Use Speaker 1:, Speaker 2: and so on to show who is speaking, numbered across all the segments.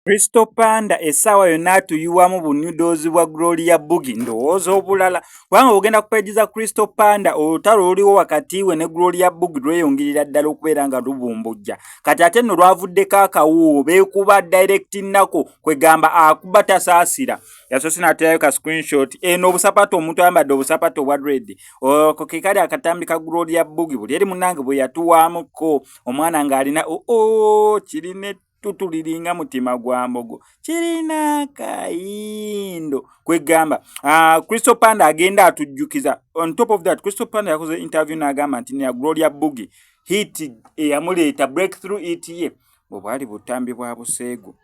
Speaker 1: Crystal Panda essaawa yonna atuyuwamu bunyudozi bwa Gloria Boogie ndowooza obulala kubanga ogenda ku page za Crystal Panda olutalo luliwo wakati we ne Gloria Boogie lweyongerera ddala okubeera nga lubumbujja kati ate nno lwavuddeko akawuuwo beekuba direct nnako kwegamba akuba tasaasira yasoose n'aterayo ka screenshot eno obusapatu omuntu ayambadde obusapatu obwa dread ko ke kali akatambi ka Gloria Boogie buli eri munnange bwe yatuwaamuko omwana ng'alina kirina tutuliringa mutima gwa mbogo kirina kayindo kwegamba Crystal Panda agenda atujjukiza. On top of that, Crystal Panda yakoze interview n'agamba nti ya Gloria Boogie hit eyamuleeta breakthrough hit ye bwe bwali butambi bwa buseegu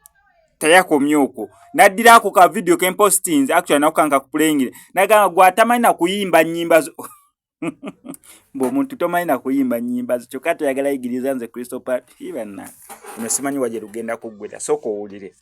Speaker 1: tayakomye okwo naddira ako ka video ke postings actually nakukanka kupulengire nagamba gwatamanyi na kuyimba nnyimba zo mbo muntu tomanyi na kuyimba nnyimba zo kyokka toyagala yigiriza nze Crystal Panda ibana nasimanyi waje lugenda kuggwera soko owulire.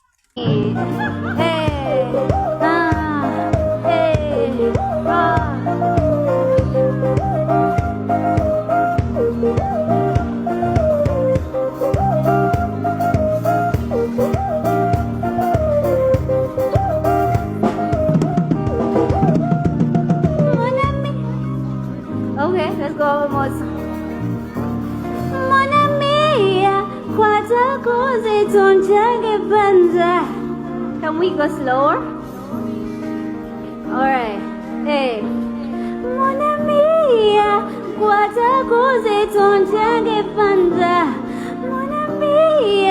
Speaker 2: Okay, let's go almost. Mon ami, kwata kuzi tunjage banza. Can we go slower? Alright. Hey. Mon ami, kwata kuzi tunjage banza. Mon ami,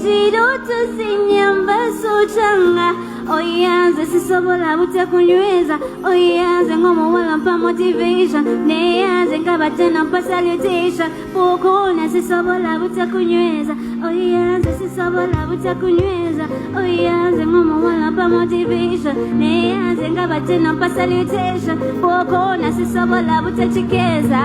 Speaker 2: jiro tusinyamba suchanga. Oyanze sisobola butakunyweza oyanze ng'omuwala mpa motivation neyanze nkaba tena mpa salutation pokona sisobola butakunyweza oyanze sisobola butakunyweza oyanze ng'omuwala mpa motivation neyanze nkaba tena mpa salutation pokona sisobola butakikeza